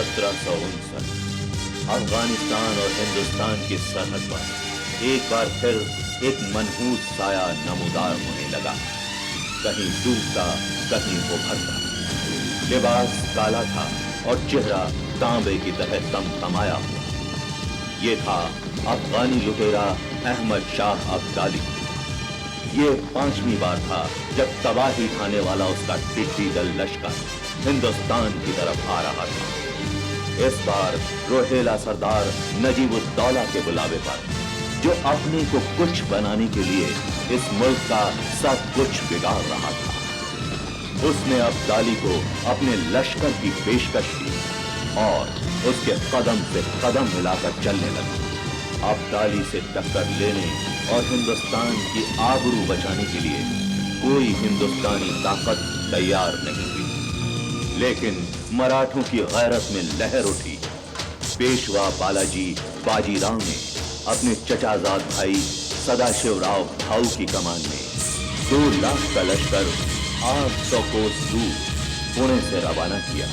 1759 अफगानिस्तान और हिंदुस्तान की सरहद पर एक बार फिर एक मनहूस साया नमूदार होने लगा। कहीं डूबता, कहीं उभरता। लिबास काला था और चेहरा तांबे की तरह तमतमाया हुआ। ये था अफगानी लुटेरा अहमद शाह अब्दाली। ये 5वीं बार था जब तबाही खाने वाला उसका टिड्डी दल लश्कर हिंदुस्तान की तरफ आ रहा था। इस बार रोहेला सरदार नजीबुद्दौला के बुलावे पर, जो अपने को कुछ बनाने के लिए इस मुल्क का सब कुछ बिगाड़ रहा था, उसने अब्दाली को अपने लश्कर की पेशकश की और उसके कदम से कदम मिलाकर चलने लगा। अब्दाली से टक्कर लेने और हिंदुस्तान की आबरू बचाने के लिए कोई हिंदुस्तानी ताकत तैयार नहीं हुई। लेकिन मराठों की गैरत में लहर उठी। पेशवा बालाजी बाजीराव ने अपने चचाजाद भाई सदाशिवराव भाऊ की कमान में 2 लाख का लश्कर 800 कोस दूर पुणे से रवाना किया।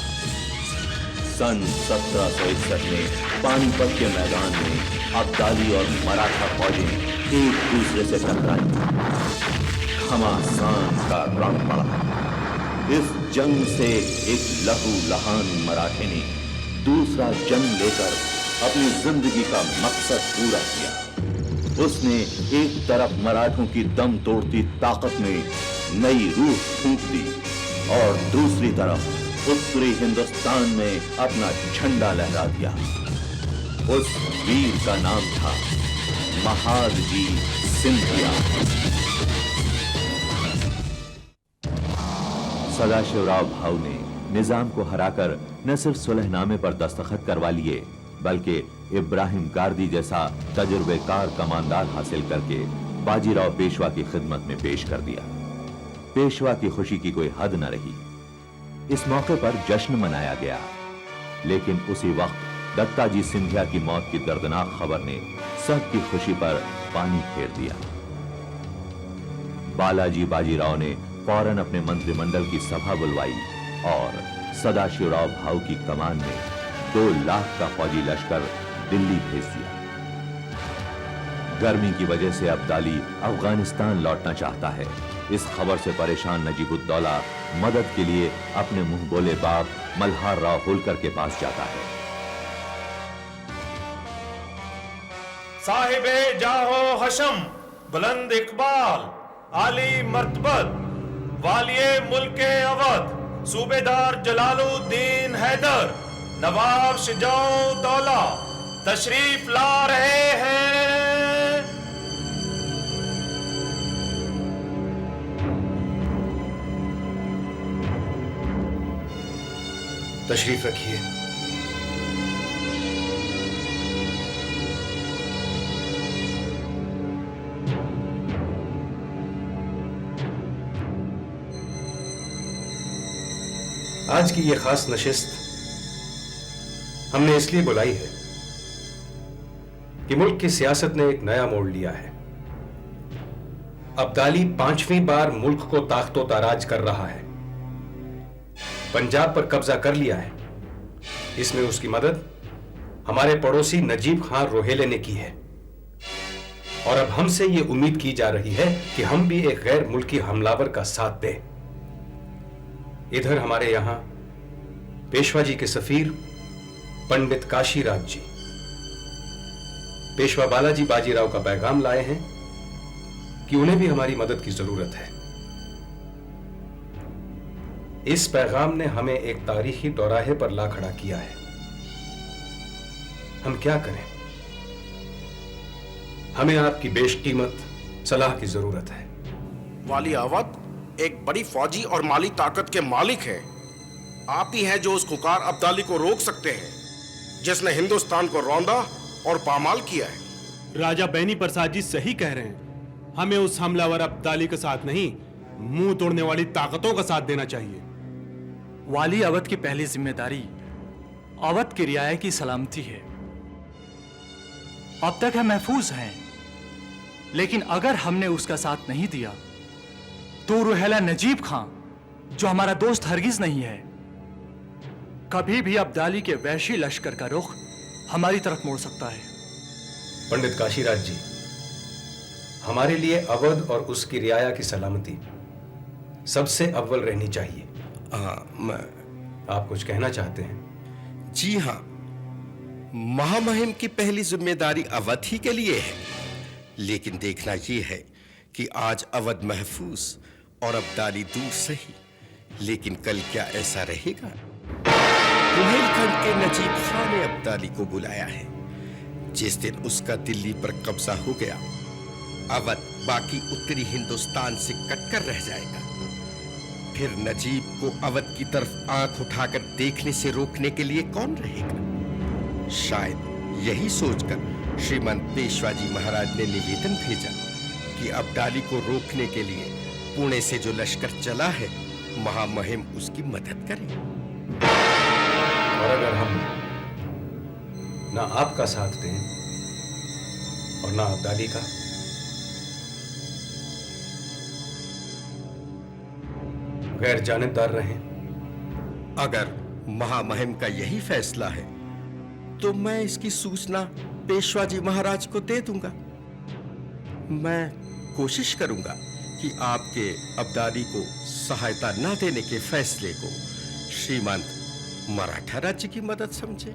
सन 1761 में पानीपत के मैदान में अब्दाली और मराठा फौजें एक दूसरे से टकराई। घमासान का रंग पड़ा। इस जंग से एक लहू लहान मराठे ने दूसरा जंग लेकर अपनी जिंदगी का मकसद पूरा किया। उसने एक तरफ मराठों की दम तोड़ती ताकत में नई रूह फूंक दी और दूसरी तरफ उत्तरी हिंदुस्तान में अपना झंडा लहरा दिया। उस वीर का नाम था महादजी सिंधिया। सदाशिवराव भाऊ ने निजाम को हराकर न सिर्फ सुलहनामे पर दस्तखत करवा लिए, बल्कि इब्राहिम गार्दी जैसा तजुर्बेकार कमांडर हासिल करके बाजीराव पेशवा की खिदमत में पेश कर दिया। पेशवा की खुशी की कोई हद न रही। इस मौके पर जश्न मनाया गया, लेकिन उसी वक्त दत्ताजी सिंधिया की मौत की दर्दनाक खबर ने सबकी खुशी पर पानी फेर दिया। बालाजी बाजीराव ने फौरन अपने मंत्रिमंडल की सभा बुलवाई और सदाशिवराव भाऊ की कमान में 2 लाख का फौजी लश्कर दिल्ली भेज दिया। गर्मी की वजह से अब्दाली अफगानिस्तान लौटना चाहता है। इस खबर से परेशान नजीबुद्दौला मदद के लिए अपने मुंह बोले बाप मल्हार राव होलकर के पास जाता है। साहिबे जाहो हशम, बुलंद इकबाल, आली मर्तबत, वालिये मुल्के अवध, सूबेदार जलालुद्दीन हैदर, नवाब शुजाउद्दौला तशरीफ ला रहे हैं। तशरीफ रखिए। आज की यह खास नशिस्त हमने इसलिए बुलाई है कि मुल्क की सियासत ने एक नया मोड़ लिया है। अब्दाली 5वीं बार मुल्क को ताख्तो ताराज कर रहा है। पंजाब पर कब्जा कर लिया है। इसमें उसकी मदद हमारे पड़ोसी नजीब खान रोहेले ने की है और अब हमसे यह उम्मीद की जा रही है कि हम भी एक गैर मुल्की हमलावर का साथ दें। इधर हमारे यहां पेशवा जी के सफीर पंडित काशीराज जी पेशवा बालाजी बाजीराव का पैगाम लाए हैं कि उन्हें भी हमारी मदद की जरूरत है। इस पैगाम ने हमें एक तारीखी दौराहे पर ला खड़ा किया है। हम क्या करें? हमें आपकी बेशकीमत सलाह की जरूरत है। वाली अवध एक बड़ी फौजी और माली ताकत के मालिक हैं। आप ही हैं जो उस खुकार अब्दाली को रोक सकते हैं, जिसने हिंदुस्तान को रौंदा और पामाल किया है। राजा बैनी प्रसाद जी सही कह रहे हैं। हमें उस हमलावर अब्दाली के साथ नहीं, मुंह तोड़ने वाली ताकतों का साथ देना चाहिए। वाली अवध की पहली जिम्मेदारी अवध की रियाया की सलामती है। अब तक हम महफूज हैं, लेकिन अगर हमने उसका साथ नहीं दिया तो रोहेला नजीब खान, जो हमारा दोस्त हरगिज नहीं है, कभी भी अब्दाली के वैशी लश्कर का रुख हमारी तरफ मोड़ सकता है। पंडित काशीराज जी, हमारे लिए अवध और उसकी रियाया की सलामती सबसे अव्वल रहनी चाहिए। आप कुछ कहना चाहते हैं? जी हां, महामहिम की पहली जिम्मेदारी अवध ही के लिए है, लेकिन देखना यह है कि आज अवध महफूज और अब्दाली दूर सही, लेकिन कल क्या ऐसा रहेगा? बुंदेलखंड के नजीब खान ने अब्दाली को बुलाया है। जिस दिन उसका दिल्ली पर कब्जा हो गया, अवध बाकी उत्तरी हिंदुस्तान से कटकर रह जाएगा। फिर नजीब को अवध की तरफ आंख उठाकर देखने से रोकने के लिए कौन रहेगा? शायद यही सोचकर श्रीमंत पेशवाजी महाराज ने निवेदन भेजा कि अब्दाली को रोकने के लिए पुणे से जो लश्कर चला है, महामहिम उसकी मदद करे। और अगर हम ना आपका साथ दें और ना अब्दाली का, गैर जानिबदार रहें? अगर महामहिम का यही फैसला है तो मैं इसकी सूचना पेशवाजी महाराज को दे दूंगा। मैं कोशिश करूंगा कि आपके अब्दाली को सहायता न देने के फैसले को श्रीमंत मराठा राज्य की मदद समझे।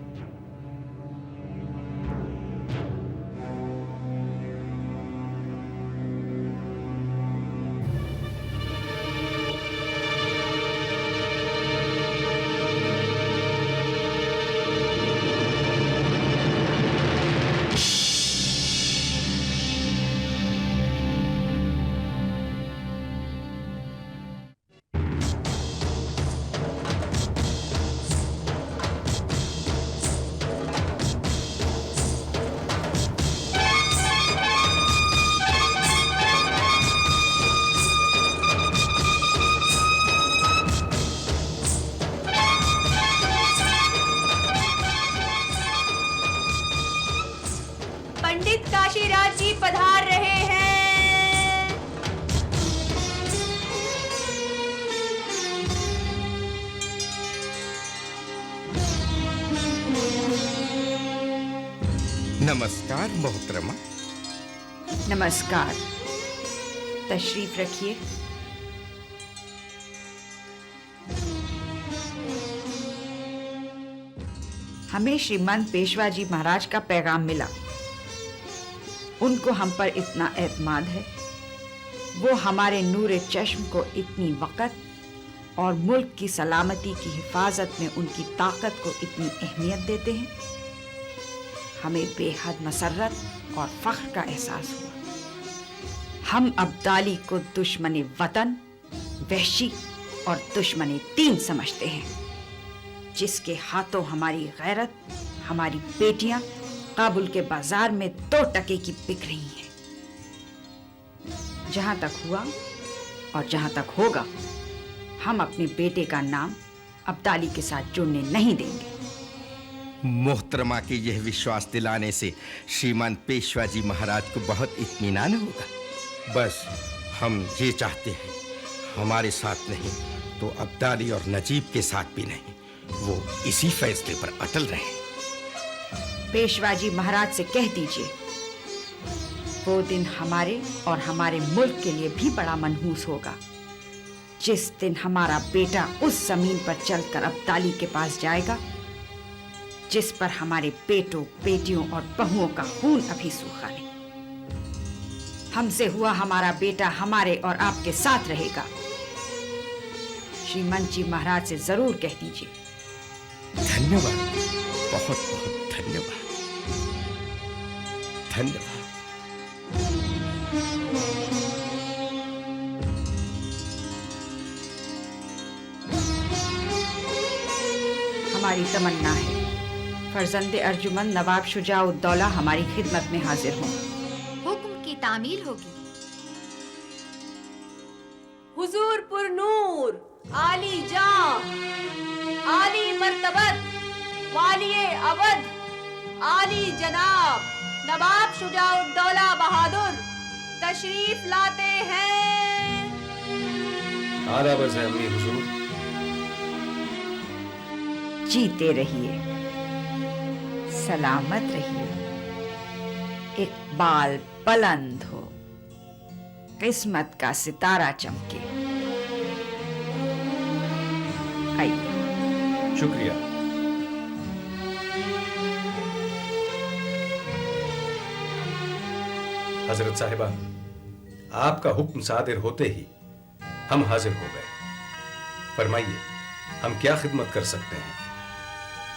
पंडित काशीराज जी पधार रहे हैं। नमस्कार मोहतरमा। नमस्कार, तशरीफ रखिए। हमें श्रीमंत पेशवाजी महाराज का पैगाम मिला। उनको हम पर इतना एतमाद है, वो हमारे नूरे चश्म को इतनी वक़्त और मुल्क की सलामती की हिफाजत में उनकी ताकत को इतनी अहमियत देते हैं। हमें बेहद मसर्रत और फख्र का एहसास हुआ। हम अब्दाली को दुश्मन वतन, वहशी और दुश्मन दीन समझते हैं, जिसके हाथों हमारी गैरत, हमारी बेटियां काबुल के बाजार में 2 टके की बिक रही हैं। जहां तक हुआ और जहां तक होगा, हम अपने बेटे का नाम अब्दाली के साथ जुड़ने नहीं देंगे। मोहतरमा के यह विश्वास दिलाने से श्रीमान पेशवाजी महाराज को बहुत इत्मीनान होगा। बस हम ये चाहते हैं, हमारे साथ नहीं तो अब्दाली और नजीब के साथ भी नहीं, वो इसी फैसले पर अटल रहे। पेशवाजी महाराज से कह दीजिए, वो दिन हमारे और हमारे मुल्क के लिए भी बड़ा मनहूस होगा, जिस दिन हमारा बेटा उस जमीन पर चलकर अब्दाली के पास जाएगा जिस पर हमारे बेटों, बेटियों और बहुओं का खून अभी सूखा नहीं। हमसे हुआ हमारा बेटा हमारे और आपके साथ रहेगा। श्रीमंत जी महाराज से जरूर कह दीजिए। धन्यवाद, बहुत बहुत धन्यवाद। धन्यवाद। हमारी तमन्ना है फर्जंदे अर्जुमंद नवाब शुजाउद्दौला हमारी खिदमत में हाजिर हों। हुक्म की तामील होगी। हुजूर पुरनूर, आली जां, आली मर्तबत, वालिए अवध, आली जनाब नवाब शुजाउद्दौला बहादुर तशरीफ लाते हैं। आदाब अर्ज़ है अम्मी हुजूर। जीते रहिए, सलामत रहिए, इकबाल बुलंद हो, किस्मत का सितारा चमके। आइए। शुक्रिया। हजरत साहिबा, आपका हुक्म सादिर होते ही हम हाजिर हो गए। फरमाइए, हम क्या खिदमत कर सकते हैं?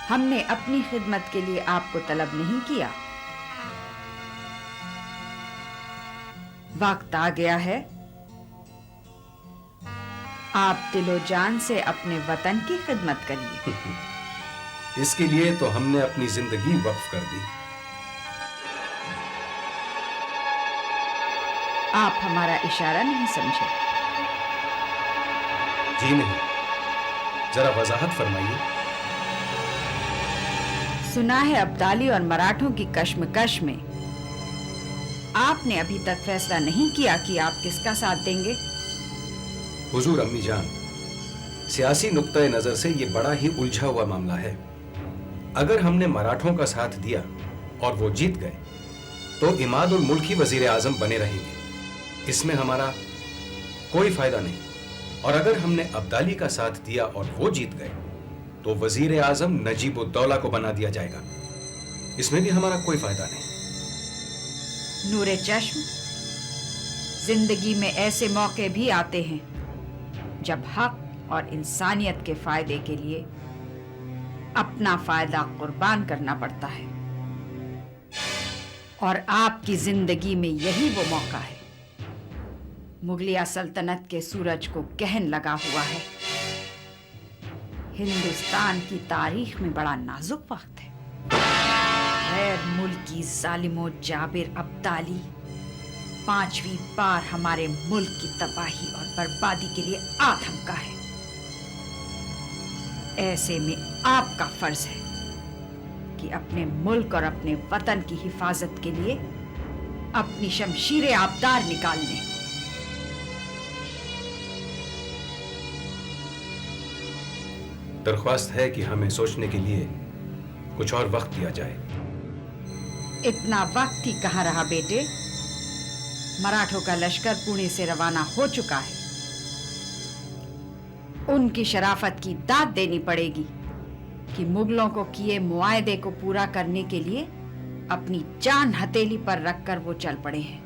हमने अपनी खिदमत के लिए आपको तलब नहीं किया। वक्त आ गया है आप दिलो जान से अपने वतन की खिदमत करिए। इसके लिए तो हमने अपनी जिंदगी वक्फ कर दी। आप हमारा इशारा नहीं समझे? जी नहीं, जरा वजाहत फरमाइए। सुना है अब्दाली और मराठों की कश्मकश में आपने अभी तक फैसला नहीं किया कि आप किसका साथ देंगे। हुजूर अम्मी जान, सियासी नुक्ते नजर से यह बड़ा ही उलझा हुआ मामला है। अगर हमने मराठों का साथ दिया और वो जीत गए तो इमाद उल मुल्क ही वजीर आजम बने रहेंगे, इसमें हमारा कोई फायदा नहीं। और अगर हमने अब्दाली का साथ दिया और वो जीत गए तो वजीर आजम नजीब उद दौला को बना दिया जाएगा, इसमें भी हमारा कोई फायदा नहीं। नूरे चश्म, जिंदगी में ऐसे मौके भी आते हैं जब हक और इंसानियत के फायदे के लिए अपना फायदा कुर्बान करना पड़ता है, और आपकी जिंदगी में यही वो मौका है। मुगलिया सल्तनत के सूरज को कहन लगा हुआ है। हिंदुस्तान की तारीख में बड़ा नाजुक वक्त है। गैर मुल्की जालिमो जाबिर अब्दाली 5वीं बार हमारे मुल्क की तबाही और बर्बादी के लिए आ थमका है। ऐसे में आपका फर्ज है कि अपने मुल्क और अपने वतन की हिफाजत के लिए अपनी शमशीरें आबदार निकाल लें। दरख्वास्त है कि हमें सोचने के लिए कुछ और वक्त दिया जाए। इतना वक्त ही कहाँ रहा बेटे। मराठों का लश्कर पुणे से रवाना हो चुका है। उनकी शराफत की दाद देनी पड़ेगी कि मुगलों को किए मुआहदे को पूरा करने के लिए अपनी जान हथेली पर रखकर वो चल पड़े हैं।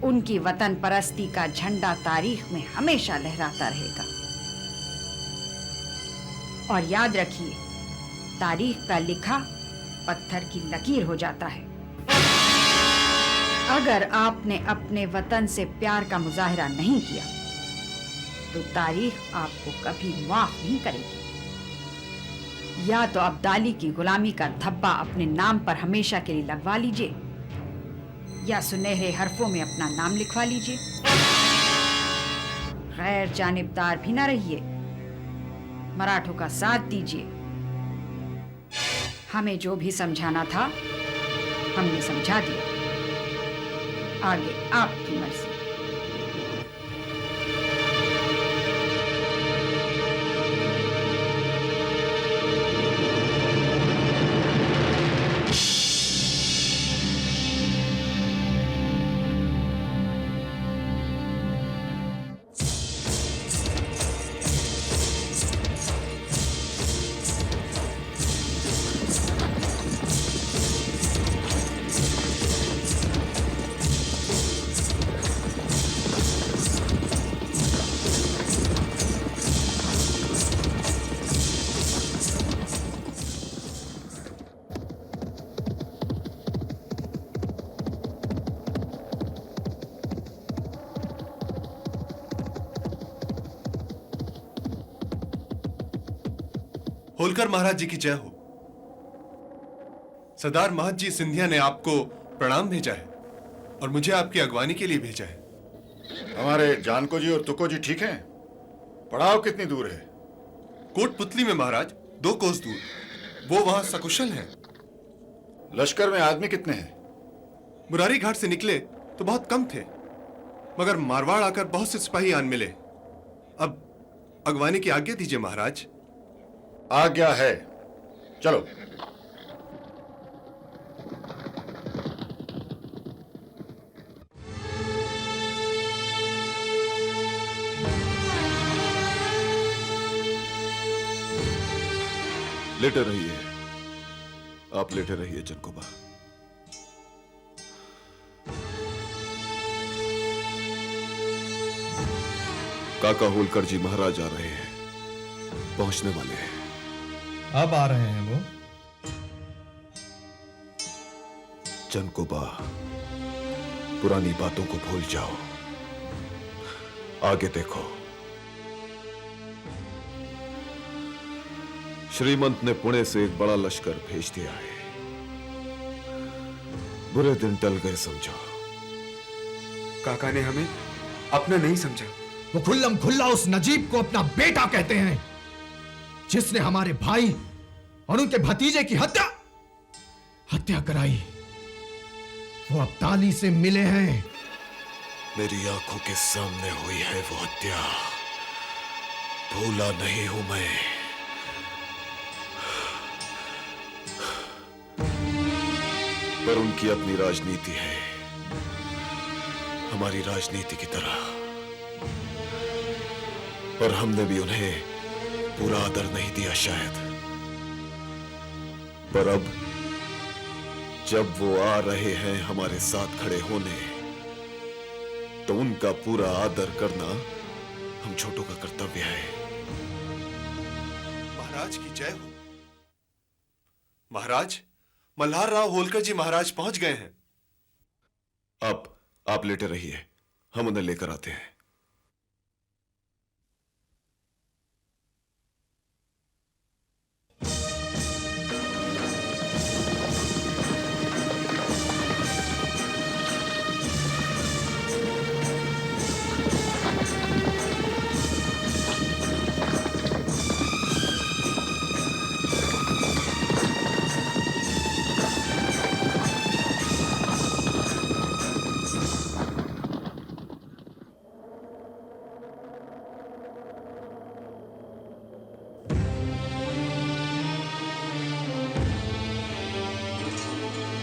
उनकी वतन परस्ती का झंडा तारीख में हमेशा लहराता रहेगा। और याद रखिए, तारीख का लिखा पत्थर की लकीर हो जाता है। अगर आपने अपने वतन से प्यार का मुजाहिरा नहीं किया तो तारीख आपको कभी माफ नहीं करेगी। या तो अब्दाली की गुलामी का धब्बा अपने नाम पर हमेशा के लिए लगवा लीजिए, या सुनहरे हरफों में अपना नाम लिखवा लीजिए। गैर जानिबदार भी ना रहिए, मराठों का साथ दीजिए। हमें जो भी समझाना था हमने समझा दिया, आगे आपकी मर्जी। होलकर महाराज जी की जय हो। सरदार महत जी सिंधिया ने आपको प्रणाम भेजा है और मुझे आपकी अगवानी के लिए भेजा है। हमारे जानको जी और तुको जी ठीक हैं? पड़ाव कितनी दूर है? कोटपुतली में महाराज, 2 कोस दूर। वो वहां सकुशल हैं। लश्कर में आदमी कितने हैं? मुरारी घाट से निकले तो बहुत कम थे, मगर मारवाड़ आकर बहुत से सिपाही आन मिले। अब अगवानी की आज्ञा दीजिए महाराज। आज्ञा है। चलो। लेटे रहिए, आप लेटे रहिए चनकोबा। काका होलकर जी महाराज आ रहे हैं, पहुंचने वाले हैं। अब आ रहे हैं वो? चनकोबा, पुरानी बातों को भूल जाओ, आगे देखो। श्रीमंत ने पुणे से एक बड़ा लश्कर भेज दिया है। बुरे दिन टल गए समझो। काका ने हमें अपना नहीं समझा। वो खुल्लम खुल्ला उस नजीब को अपना बेटा कहते हैं, जिसने हमारे भाई और उनके भतीजे की हत्या कराई। वो अब्दाली से मिले हैं। मेरी आंखों के सामने हुई है वो हत्या, भूला नहीं हूं मैं। पर उनकी अपनी राजनीति है, हमारी राजनीति की तरह। और हमने भी उन्हें पूरा आदर नहीं दिया शायद। पर अब जब वो आ रहे हैं हमारे साथ खड़े होने, तो उनका पूरा आदर करना हम छोटों का कर्तव्य है। महाराज की जय हो। महाराज, मल्हार राव होलकर जी महाराज पहुंच गए हैं। आप लेटे रहिए, हम उन्हें लेकर आते हैं।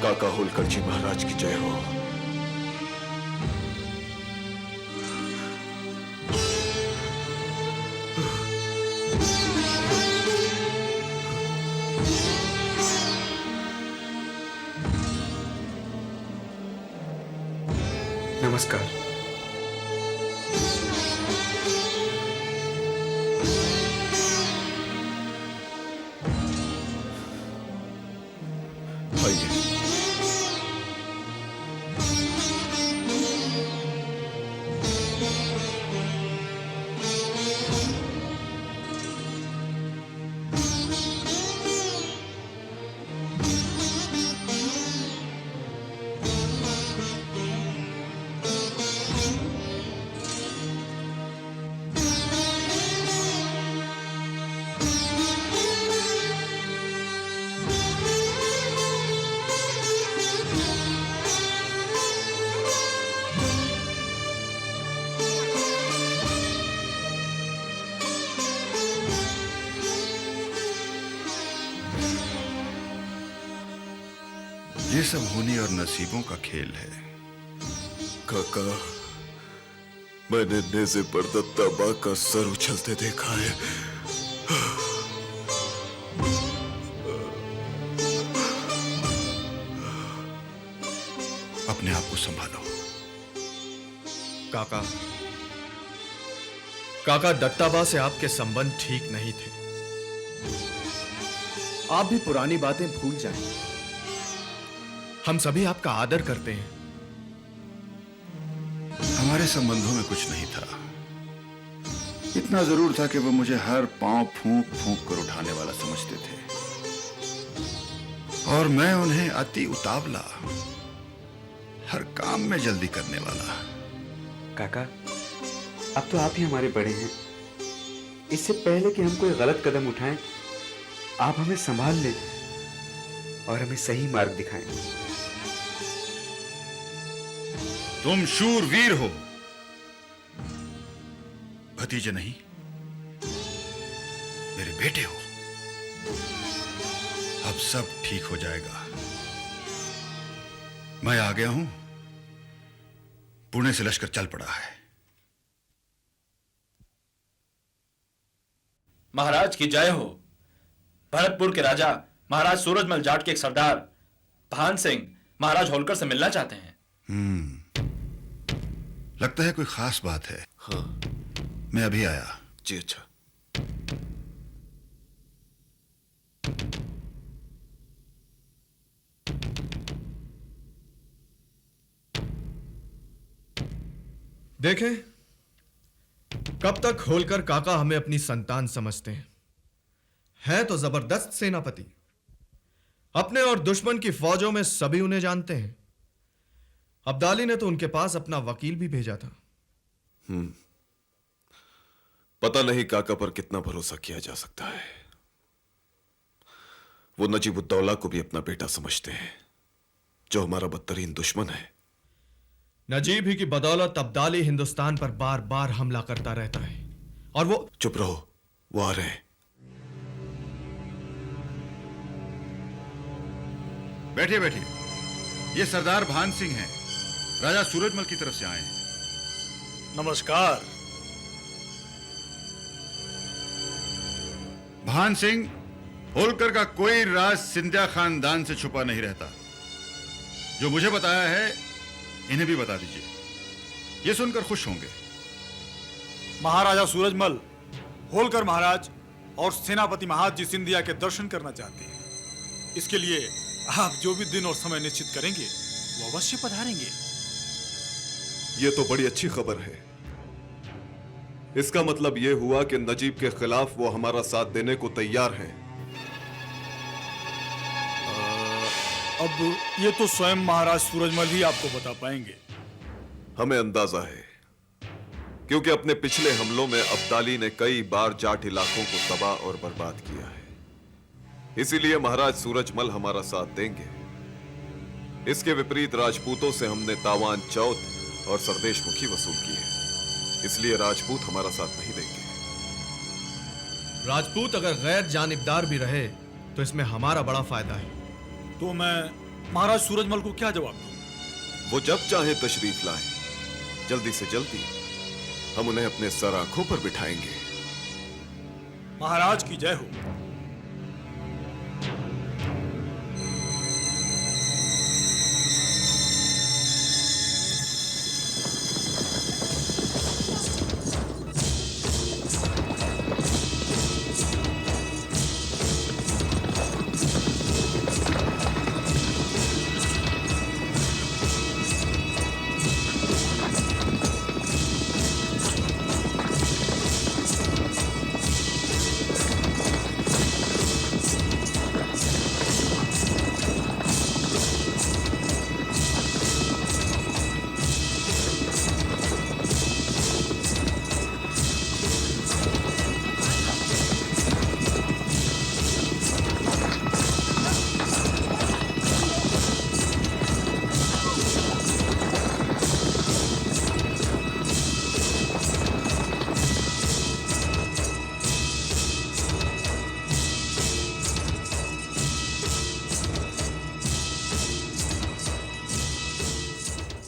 काका होलकर जी महाराज की जय हो। नमस्कार। ये सब होने और नसीबों का खेल है। काका, मैंने नेज़े पर दत्ताबा का सर उछलते देखा है। अपने आप को संभालो। काका दत्ताबा से आपके संबंध ठीक नहीं थे। आप भी पुरानी बातें भूल जाएं। हम सभी आपका आदर करते हैं। हमारे संबंधों में कुछ नहीं था। इतना जरूर था कि वो मुझे हर पांव फूंक फूंक कर उठाने वाला समझते थे, और मैं उन्हें अति उतावला, हर काम में जल्दी करने वाला। काका, अब तो आप ही हमारे बड़े हैं। इससे पहले कि हम कोई गलत कदम उठाएं, आप हमें संभाल लें और हमें सही मार्ग दिखाएं। तुम शूरवीर हो, भतीजे नहीं, मेरे बेटे हो। अब सब ठीक हो जाएगा। मैं आ गया हूं। पुणे से लश्कर चल पड़ा है। महाराज की जय हो। भरतपुर के राजा महाराज सूरजमल जाट के एक सरदार भान सिंह महाराज होलकर से मिलना चाहते हैं। लगता है कोई खास बात है। हाँ, मैं अभी आया। जी अच्छा। देखें, कब तक होलकर काका हमें अपनी संतान समझते हैं। है तो जबरदस्त सेनापति। अपने और दुश्मन की फौजों में सभी उन्हें जानते हैं। अब्दाली ने तो उनके पास अपना वकील भी भेजा था। पता नहीं काका पर कितना भरोसा किया जा सकता है। वो नजीबुद्दौला को भी अपना बेटा समझते हैं, जो हमारा बदतरीन दुश्मन है। नजीब ही की बदौलत अब्दाली हिंदुस्तान पर बार बार हमला करता रहता है। और वो चुप रहो, वो आ रहे हैं। बैठिए बैठिए। ये सरदार भान सिंह हैं, राजा सूरजमल की तरफ से आए हैं। नमस्कार। भान सिंह, होलकर का कोई राज सिंधिया खानदान से छुपा नहीं रहता। जो मुझे बताया है इन्हें भी बता दीजिए, ये सुनकर खुश होंगे। महाराजा सूरजमल होलकर महाराज और सेनापति महादजी सिंधिया के दर्शन करना चाहते हैं। इसके लिए आप जो भी दिन और समय निश्चित करेंगे वो अवश्य पधारेंगे। यह तो बड़ी अच्छी खबर है। इसका मतलब यह हुआ कि नजीब के खिलाफ वो हमारा साथ देने को तैयार हैं। अब ये तो स्वयं महाराज सूरजमल ही आपको बता पाएंगे। हमें अंदाजा है, क्योंकि अपने पिछले हमलों में अब्दाली ने कई बार जाट इलाकों को तबाह और बर्बाद किया है। इसीलिए महाराज सूरजमल हमारा साथ देंगे। इसके विपरीत राजपूतों से हमने तावान चौथ और सरदेश मुखी वसूल की है, इसलिए राजपूत हमारा साथ नहीं देंगे। राजपूत अगर गैर जानिबदार भी रहे तो इसमें हमारा बड़ा फायदा है। तो मैं महाराज सूरजमल को क्या जवाब दूं? वो जब चाहे तशरीफ लाएं, जल्दी से जल्दी हम उन्हें अपने सर आंखों पर बिठाएंगे। महाराज की जय हो।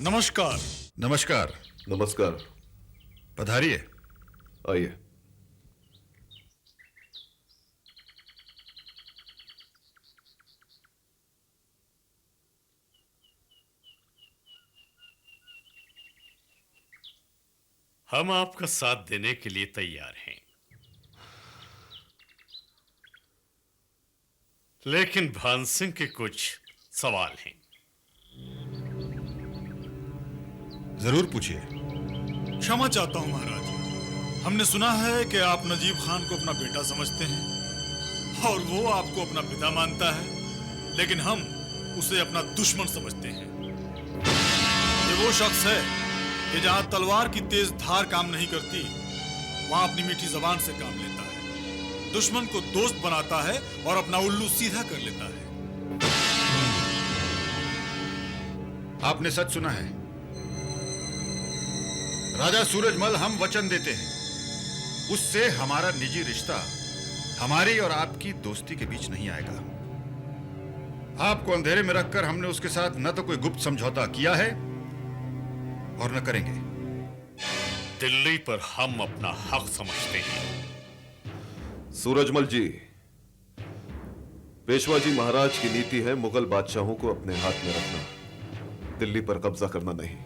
नमस्कार। नमस्कार। नमस्कार। पधारिए। आइए। हम आपका साथ देने के लिए तैयार हैं, लेकिन भान सिंह के कुछ सवाल हैं। जरूर पूछिए। क्षमा चाहता हूं महाराज, हमने सुना है कि आप नजीब खान को अपना बेटा समझते हैं और वो आपको अपना पिता मानता है, लेकिन हम उसे अपना दुश्मन समझते हैं। ये वो शख्स है कि जहां तलवार की तेज धार काम नहीं करती, वहां अपनी मीठी जबान से काम लेता है, दुश्मन को दोस्त बनाता है और अपना उल्लू सीधा कर लेता है। आपने सच सुना है। राजा सूरजमल हम वचन देते हैं, उससे हमारा निजी रिश्ता हमारी और आपकी दोस्ती के बीच नहीं आएगा। आपको अंधेरे में रखकर हमने उसके साथ न तो कोई गुप्त समझौता किया है और न करेंगे। दिल्ली पर हम अपना हक समझते हैं। सूरजमल जी, पेशवा जी महाराज की नीति है मुगल बादशाहों को अपने हाथ में रखना, दिल्ली पर कब्जा करना नहीं।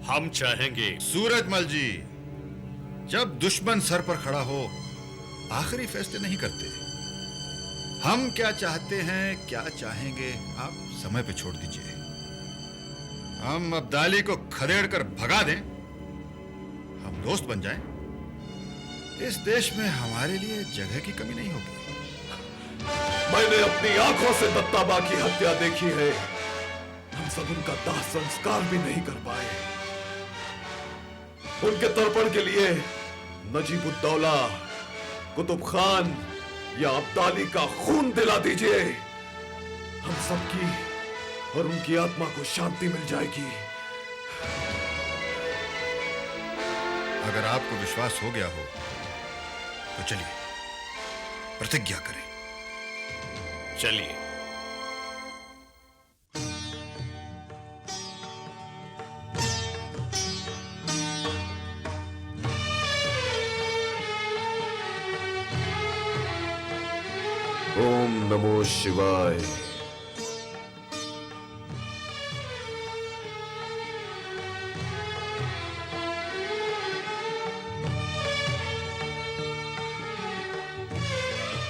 हम चाहेंगे सूरजमल जी, जब दुश्मन सर पर खड़ा हो आखिरी फैसले नहीं करते। हम क्या चाहते हैं, क्या चाहेंगे, आप समय पे छोड़ दीजिए। हम अब्दाली को खदेड़ कर भगा दें, हम दोस्त बन जाएं, इस देश में हमारे लिए जगह की कमी नहीं होगी। मैंने अपनी आंखों से दत्ताबा की हत्या देखी है। हम सब उनका दाह संस्कार भी नहीं कर पाए। उनके तर्पण के लिए नजीबुद्दौला, कुतुब खान या अब्दाली का खून दिला दीजिए। हम सबकी और उनकी आत्मा को शांति मिल जाएगी। अगर आपको विश्वास हो गया हो तो चलिए प्रतिज्ञा करें। चलिए। ओम नमो शिवाय।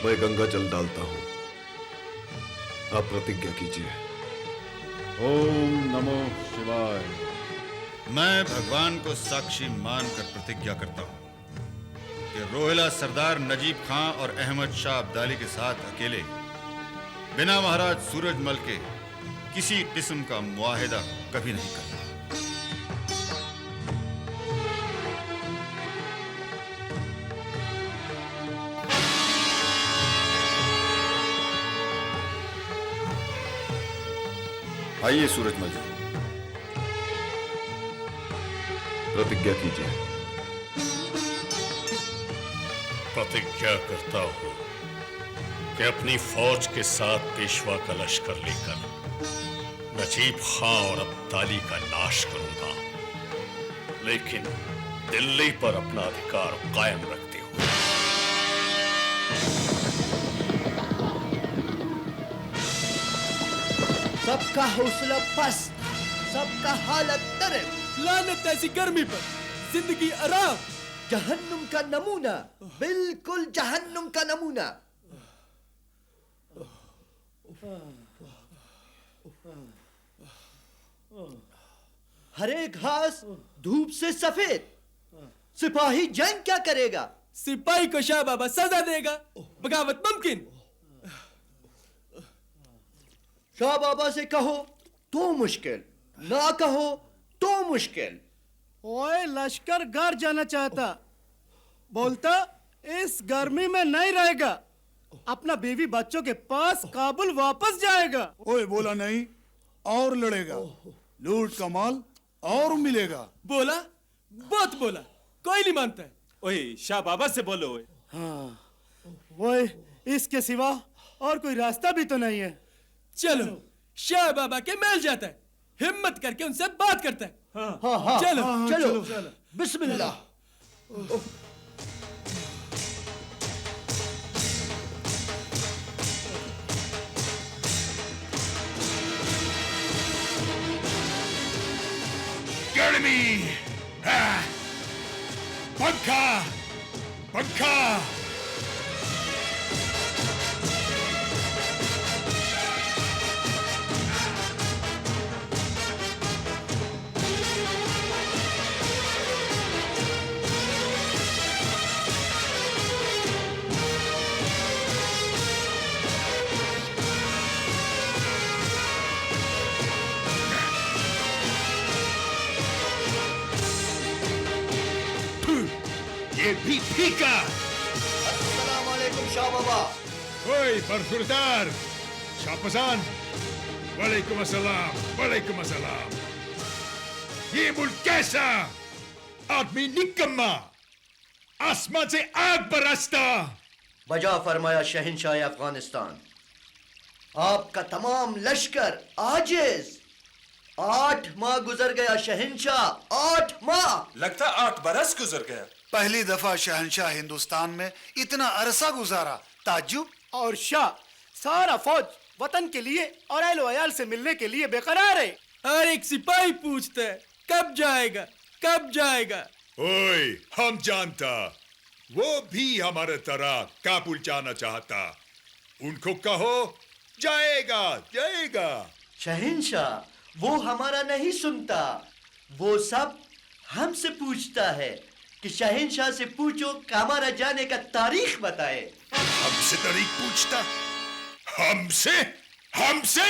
मैं गंगा जल डालता हूं, आप प्रतिज्ञा कीजिए। ओम नमो शिवाय। मैं भगवान को साक्षी मानकर प्रतिज्ञा करता हूं कि रोहिला सरदार नजीब खां और अहमद शाह अब्दाली के साथ अकेले बिना महाराज सूरजमल के किसी किस्म का मुआहिदा कभी नहीं करना। आइए सूरजमल जी, प्रतिज्ञा कीजिए। प्रतिज्ञा करता हूं कि अपनी फौज के साथ पेशवा का लश्कर लेकर नजीब खां और अब्दाली का नाश करूंगा, लेकिन दिल्ली पर अपना अधिकार कायम रखते हुए। सबका हौसला पस्त, सबका हालत तरफ, लानत ऐसी गर्मी पर, जिंदगी आराम, जहन्नुम का नमूना, बिल्कुल जहन्नुम का नमूना। हरे घास धूप से सफेद, सिपाही जंग क्या करेगा? सिपाही को शाह बाबा सजा देगा, बगावत मुमकिन। शाह बाबा से कहो तो मुश्किल, ना कहो तो मुश्किल। ओए लश्कर घर जाना चाहता, बोलता इस गर्मी में नहीं रहेगा, अपना बीवी बच्चों के पास काबुल वापस जाएगा। ओए बोला नहीं और लड़ेगा, लूट का माल और मिलेगा। बोला, बहुत बोला, कोई नहीं मानता है। ओए शाह बाबा से बोलो। ओए हाँ, ओए इसके सिवा और कोई रास्ता भी तो नहीं है। चलो शाह बाबा के महल जाता है, हिम्मत करके उनसे बात करता है। हाँ, हाँ, हाँ, चलो, हाँ, चलो, चलो। बिस्मिल्लाह। गर्मी, पंखा, पंखा। ये भी फीका। अस्सलाम वालेकुम शाह बाबा। ओए बरखुरदार, शाहपजान, वालेकुम अस्सलाम, वालेकुम अस्सलाम। ये मुल्क कैसा? आदमी निकम्मा, आसमान से आग बरसता, बजा फरमाया शहंशाह अफगानिस्तान। आपका तमाम लश्कर आजिज। 8 माह गुजर गया शहंशाह, 8 माह। लगता 8 बरस गुजर गया। पहली दफा शहंशाह हिंदुस्तान में इतना अरसा गुजारा। ताज्जुब। और शाह सारा फौज वतन के लिए और अहल वयाल से मिलने के लिए बेकरार है। हर एक सिपाही पूछता है कब जाएगा, कब जाएगा। ओए, हम जानता वो भी हमारे तरह काबुल जाना चाहता। उनको कहो जाएगा, जाएगा। शहंशाह वो हमारा नहीं सुनता। वो सब हमसे पूछता है कि शहंशाह से पूछो कि हमारा जाने का तारीख बताए। हमसे तारीख पूछता? हमसे? हमसे?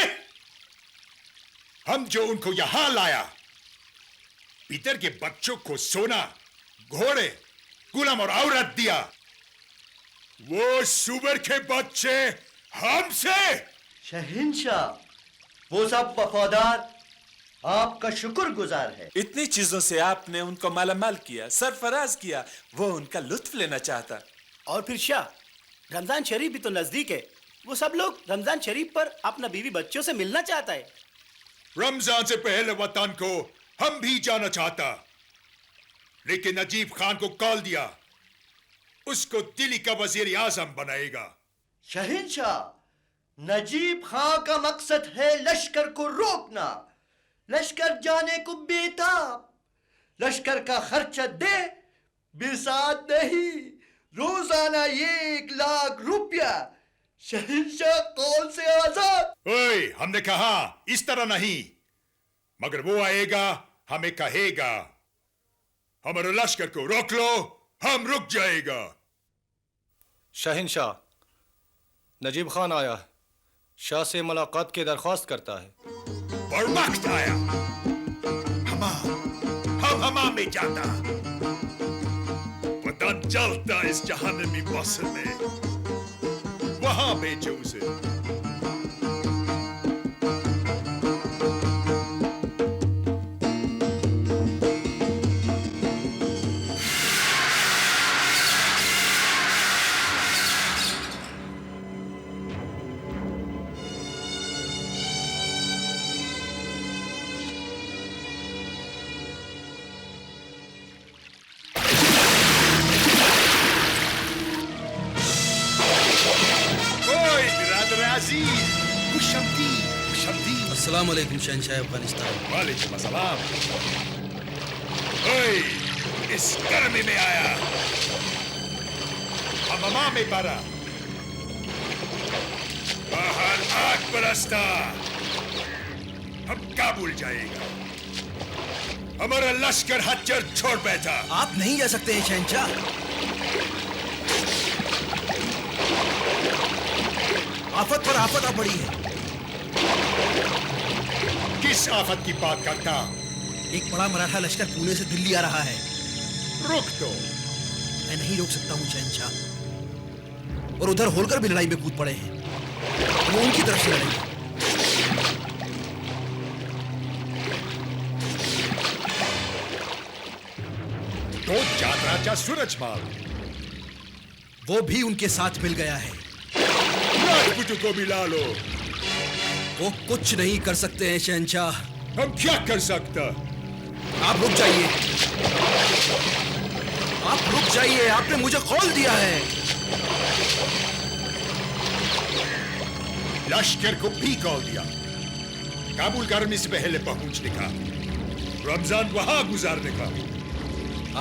हम जो उनको यहां लाया, पीतर के बच्चों को सोना, घोड़े, गुलाम और औरत दिया, वो सुबर के बच्चे हमसे? शहंशाह वो सब वफादार आपका शुक्रगुजार है। इतनी चीजों से आपने उनको मालामाल किया, सरफराज किया। वो उनका लुत्फ लेना चाहता। और फिर शाह, रमजान शरीफ भी तो नजदीक है। वो सब लोग रमजान शरीफ पर अपना बीवी बच्चों से मिलना चाहता है। रमजान से पहले वतन को हम भी जाना चाहता, लेकिन नजीब खान को कॉल दिया, उसको दिल्ली का वजीर आजम बनाएगा। शहंशाह, नजीब खान का मकसद है लश्कर को रोकना, लश्कर जाने को बेताब। लश्कर का खर्चा दे, बिसात नहीं, रोजाना 1 लाख रुपया। शहंशाह कौन से आजाद। ओए, हमने कहा इस तरह नहीं, मगर वो आएगा, हमें कहेगा हमारे लश्कर को रोक लो, हम रुक जाएगा। शहंशाह, नजीब खान आया, शाह से मुलाकात की दरख्वास्त करता है। और वक्त आया, हमा में जाता, पता चलता इस जहानमी मौसम में, वहां भेजो उसे। अस्सलाम वालेकुम शहंशाह अफगानिस्तान। वालेकुम अस्सलाम। ओए, इस गर्मी में आया, हमामा में पड़ा, बाहर आग बरसता, हम काबुल जाएगा, हमारा लश्कर हच्चर छोड़ बैठा। आप नहीं जा सकते हैं शहंशाह। आफत पर आफत आ पड़ी है। किस आफत की बात करता? एक बड़ा मराठा लश्कर पुणे से दिल्ली आ रहा है। रुक दो। मैं नहीं रोक सकता हूँ शहंशाह। और उधर होलकर भी लड़ाई में कूद पड़े हैं, वो उनकी तरफ से लड़ेंगे। तो जातराजा सूरजमल, वो भी उनके साथ मिल गया है। राजपूतों को मिला लो। वो कुछ नहीं कर सकते हैं शहंशाह। हम क्या कर सकता? आप रुक जाइए, आप रुक जाइए, आपने मुझे कॉल दिया है। लश्कर को भी कॉल दिया, काबुल गर्मी से पहले पहुंचने का, रमजान वहां गुजारने का।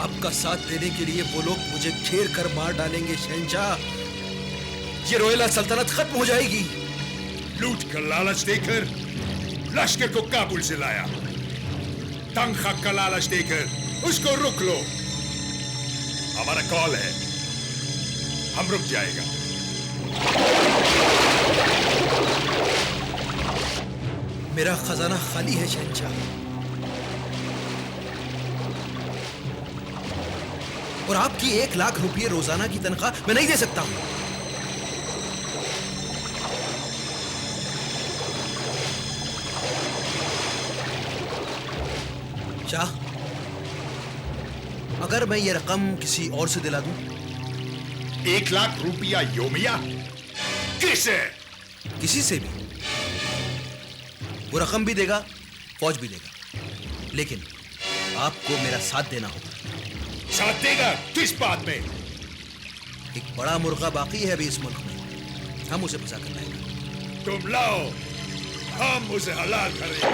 आपका साथ देने के लिए वो लोग मुझे घेर कर मार डालेंगे शहंशाह। ये रोयला सल्तनत खत्म हो जाएगी। लूट कर लालच देकर लश्कर को काबुल से लाया, तनख्वाह का लालच देकर उसको रोक लो। हमारा कॉल है, हम रुक जाएगा। मेरा खजाना खाली है शहंशाह, और आपकी 1 लाख रुपये रोजाना की तनख्वाह मैं नहीं दे सकता हूं। अगर मैं ये रकम किसी और से दिला दूं 1,00,000 रुपया योमिया? किसे? किसी से भी। वो रकम भी देगा, फौज भी देगा, लेकिन आपको मेरा साथ देना होगा। साथ देगा? किस बात में? एक बड़ा मुर्गा बाकी है अभी इस मुल्क में, हम उसे फंसा कर लाएंगे। तुम लाओ, हम उसे हलाल करेंगे।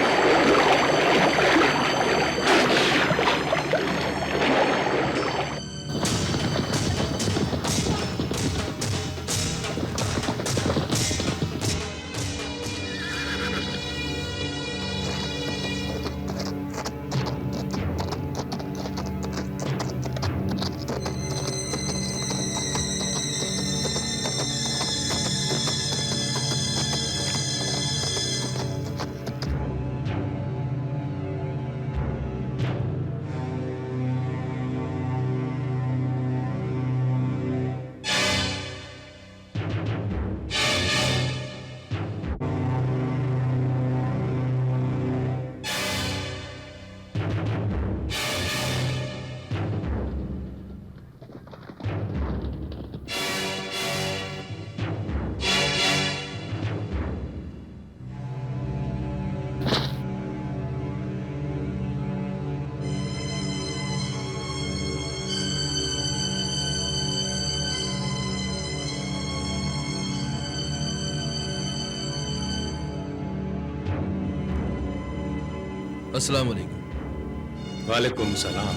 अस्सलाम वालेकुम। वालेकुम सलाम।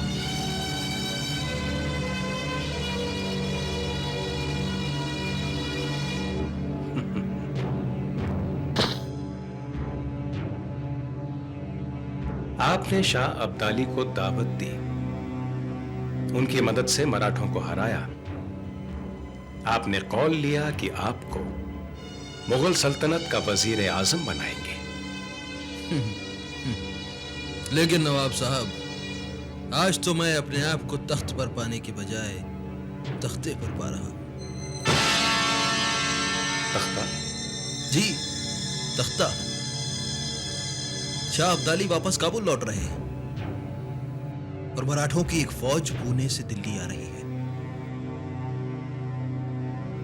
आपने शाह अब्दाली को दावत दी, उनकी मदद से मराठों को हराया। आपने कौल लिया कि आपको मुगल सल्तनत का वजीर आजम बनाएंगे। लेकिन नवाब साहब, आज तो मैं अपने आप को तख्त पर पाने की बजाय तख्ते पर पा रहा हूं। तख्ता? जी, तख्ता। शाह अब्दाली वापस काबुल लौट रहे हैं और मराठों की एक फौज पुणे से दिल्ली आ रही है।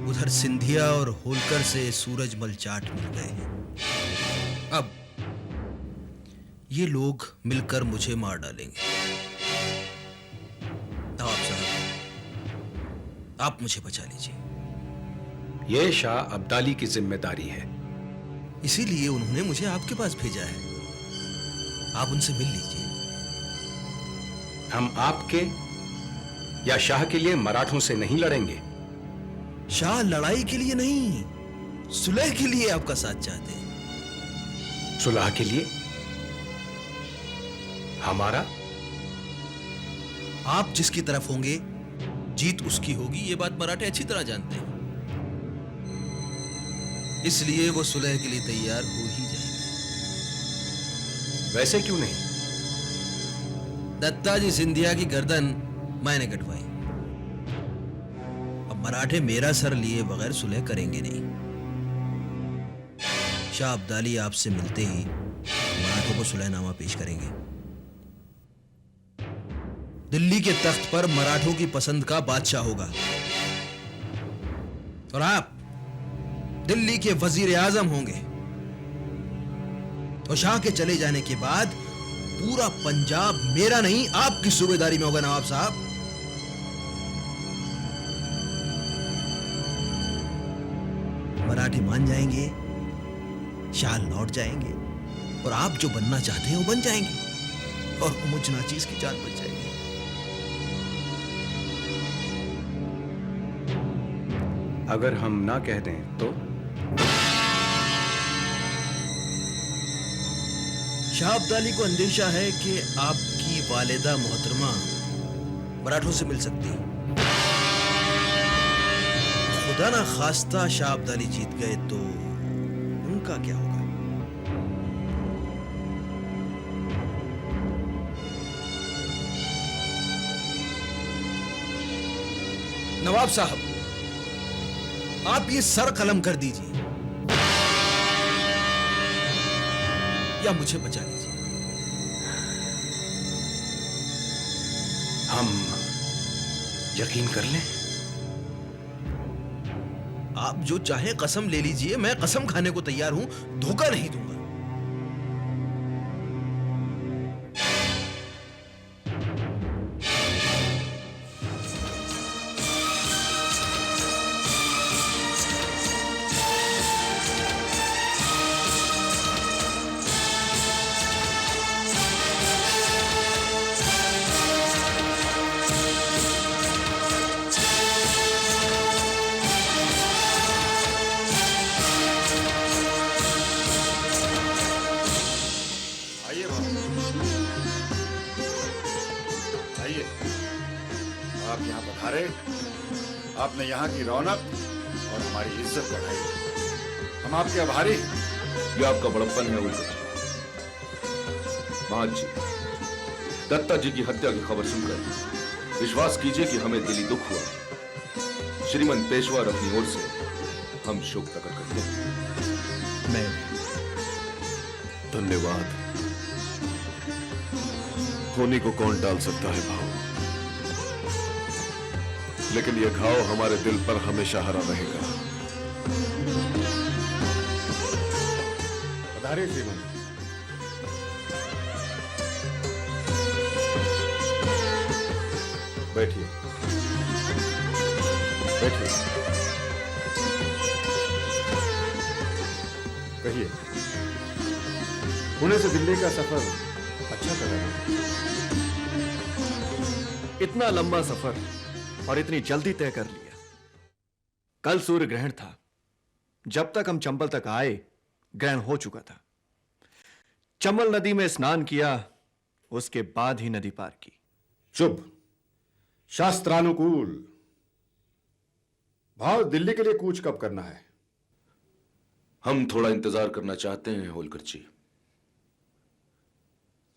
उधर सिंधिया और होलकर से सूरजमल जाट मिल गए हैं। अब ये लोग मिलकर मुझे मार डालेंगे। नवाब साहब, आप मुझे बचा लीजिए। यह शाह अब्दाली की जिम्मेदारी है, इसीलिए उन्होंने मुझे आपके पास भेजा है। आप उनसे मिल लीजिए। हम आपके या शाह के लिए मराठों से नहीं लड़ेंगे। शाह लड़ाई के लिए नहीं, सुलह के लिए आपका साथ चाहते हैं। सुलह के लिए? हमारा? आप जिसकी तरफ होंगे, जीत उसकी होगी, ये बात मराठे अच्छी तरह जानते हैं। इसलिए वो सुलह के लिए तैयार हो ही जाएंगे। वैसे क्यों नहीं? दत्ताजी सिंधिया की गर्दन मैंने कटवाई। अब मराठे मेरा सर लिए बगैर सुलह करेंगे नहीं। शाह अब्दाली आपसे मिलते ही मराठों को सुलहनामा पेश करेंगे। दिल्ली के तख्त पर मराठों की पसंद का बादशाह होगा और आप दिल्ली के वजीर आजम होंगे। और शाह के चले जाने के बाद पूरा पंजाब मेरा नहीं, आपकी सूबेदारी में होगा। नवाब साहब, मराठे मान जाएंगे, शाह लौट जाएंगे और आप जो बनना चाहते हैं वो बन जाएंगे और मुझ नाचीज की जान बच जाएगी। अगर हम ना कह दें तो? शाह अब्दाली को अंदेशा है कि आपकी वालिदा मोहतरमा मराठों से मिल सकती है। खुदा ना खास्ता शाह अब्दाली जीत गए तो उनका क्या होगा? नवाब साहब, आप ये सर कलम कर दीजिए या मुझे बचा लीजिए। हम यकीन कर लें? आप जो चाहे कसम ले लीजिए, मैं कसम खाने को तैयार हूं, धोखा नहीं दूंगा। आपने यहाँ की रौनक और हमारी इज्जत बढ़ाई। हम आपके आभारी। ये आपका बड़प्पन है उल्कर महाराज जी। दत्ता जी की हत्या की खबर सुनकर विश्वास कीजिए कि हमें दिली दुख हुआ। श्रीमंत पेशवा अपनी ओर से हम शोक प्रकट करते हैं। मैं धन्यवाद। होनी को कौन टाल सकता है भाव, लेकिन यह घाव हमारे दिल पर हमेशा हरा रहेगा। पधारिए श्रीमान। बैठिए बैठिए। कहिए, पुणे से दिल्ली का सफर अच्छा कर रहे हैं? इतना लंबा सफर और इतनी जल्दी तय कर लिया। कल सूर्य ग्रहण था। जब तक हम चंबल तक आए ग्रहण हो चुका था। चंबल नदी में स्नान किया, उसके बाद ही नदी पार की। शुभ, शास्त्रानुकूल। भाव, दिल्ली के लिए कूच कब करना है? हम थोड़ा इंतजार करना चाहते हैं होलकर जी।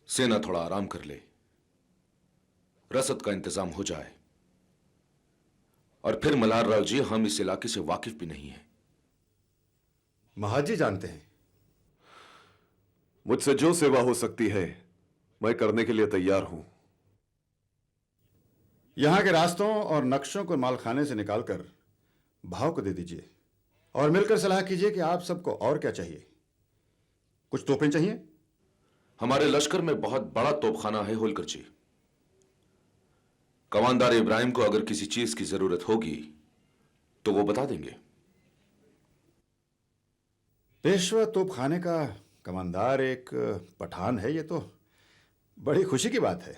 सेना थोड़ा आराम कर ले, रसद का इंतजाम हो जाए, और फिर मल्हार राव जी, हम इस इलाके से वाकिफ भी नहीं हैं। महाजी जानते हैं। मुझसे जो सेवा हो सकती है मैं करने के लिए तैयार हूं। यहां के रास्तों और नक्शों को मालखाने से निकालकर भाव को दे दीजिए और मिलकर सलाह कीजिए कि आप सबको और क्या चाहिए। कुछ तोपें चाहिए? हमारे लश्कर में बहुत बड़ा तोपखाना है होलकर जी। कमांडर इब्राहिम को अगर किसी चीज की जरूरत होगी तो वो बता देंगे। पेशवा तोपखाने का कमांडर एक पठान है, ये तो बड़ी खुशी की बात है।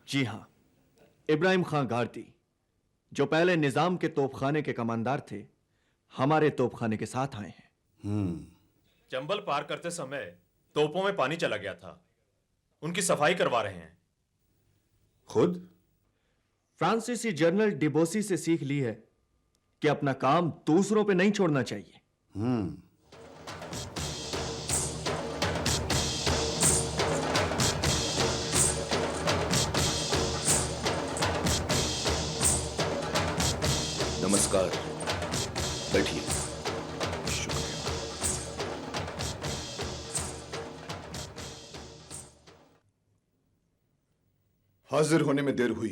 जी हां, इब्राहिम खां गारदी, जो पहले निजाम के तोपखाने के कमांडर थे, हमारे तोपखाने के साथ आए हैं। चंबल पार करते समय तोपों में पानी चला गया था, उनकी सफाई करवा रहे हैं। खुद फ्रांसीसी जनरल डिबोसी से सीख ली है कि अपना काम दूसरों पे नहीं छोड़ना चाहिए। नमस्कार, बैठिए। हाजिर होने में देर हुई,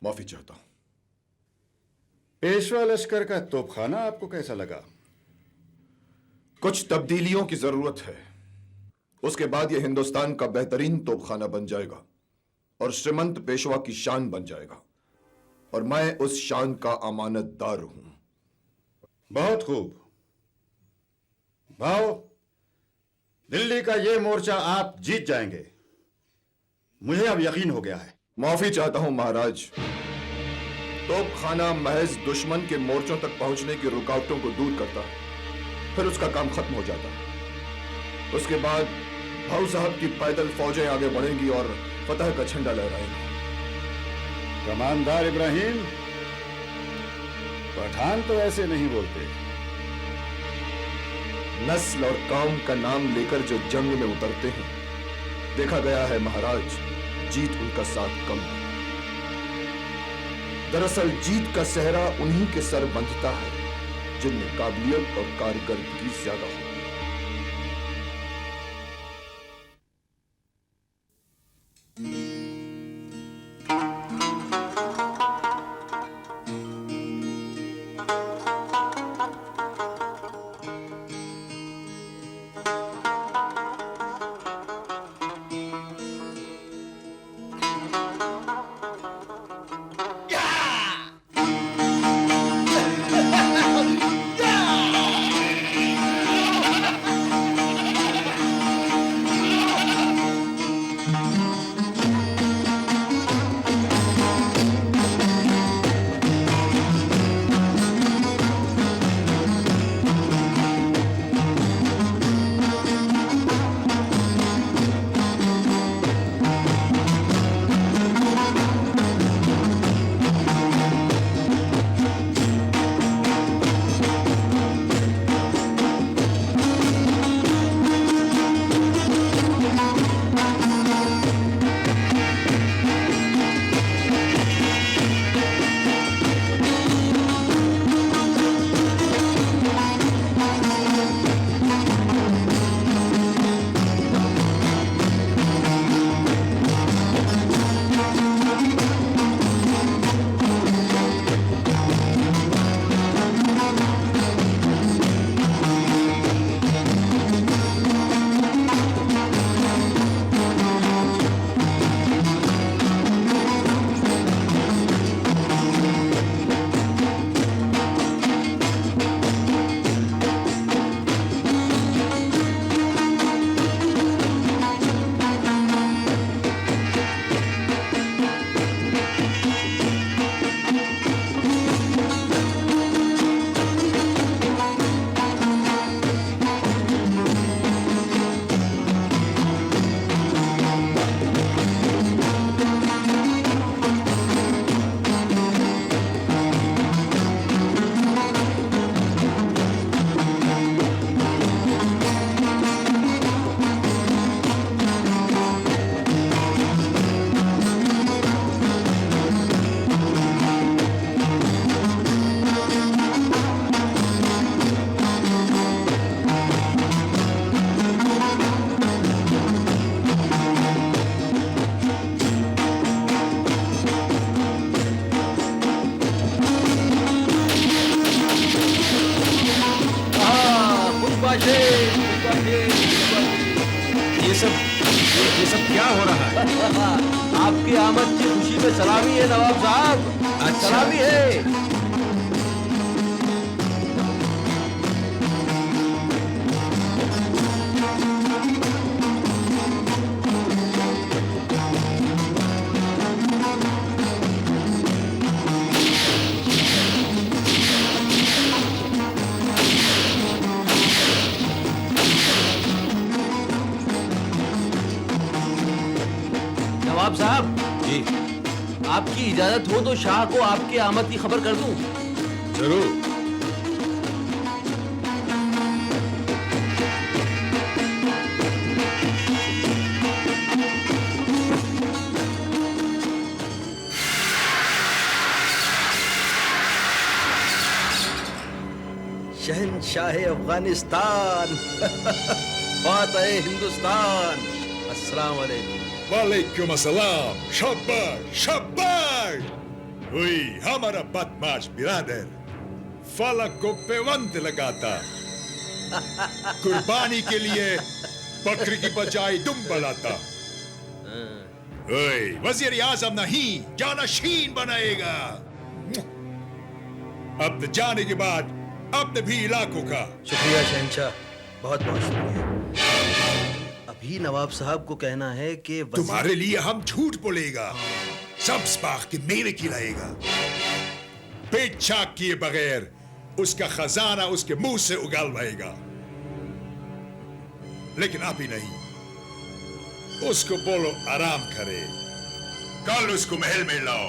माफी चाहता हूं। पेशवा लश्कर का तोपखाना आपको कैसा लगा? कुछ तब्दीलियों की जरूरत है। उसके बाद यह हिंदुस्तान का बेहतरीन तोपखाना बन जाएगा और श्रीमंत पेशवा की शान बन जाएगा, और मैं उस शान का अमानतदार हूं। बहुत खूब भाव, दिल्ली का यह मोर्चा आप जीत जाएंगे, मुझे अब यकीन हो गया है। माफी चाहता हूं महाराज। तोपखाना महज दुश्मन के मोर्चों तक पहुंचने की रुकावटों को दूर करता है, फिर उसका काम खत्म हो जाता है। उसके बाद भाऊ साहब की पैदल फौजें आगे बढ़ेंगी और फतह का झंडा लहराएंगी। कमांडर इब्राहिम, पठान तो ऐसे नहीं बोलते। नस्ल और कौम का नाम लेकर जो जंग में उतरते हैं, देखा गया है महाराज, जीत उनका साथ कम है। दरअसल जीत का सेहरा उन्हीं के सर बंधता है जिनमें काबिलियत और कारकर्दगी ज्यादा हो। ये सब क्या हो रहा है? आपकी आमद की खुशी में सलामी है नवाब साहब, सलामी है। नवाब साहब जी, आपकी इजाजत हो तो शाह को आपकी आमद की खबर कर दूं। जरूर। शहनशाह अफगानिस्तान फातह हिंदुस्तान, अस्सलाम वालेकुम। वालेकुम अस्सलाम। शाबाश शाबाश। हुई हमारा बदमाश बिरादर फलक को पेवंद लगाता, कुर्बानी के लिए बकरी की बजाय दुम बनाता। वजीर आजम नहीं जानशीन बनाएगा। अब जाने के बाद अपने भी इलाकों का। शुक्रिया शहनशाह, बहुत बहुत शुक्रिया। अभी नवाब साहब को कहना है कि तुम्हारे लिए हम झूठ बोलेगा, सब्ज बाग के मेवे खिलाएगा, पेट चाक किए बगैर उसका खजाना उसके मुंह से उगलवाएगा। लेकिन अभी नहीं, उसको बोलो आराम करे, कल उसको महल में लाओ।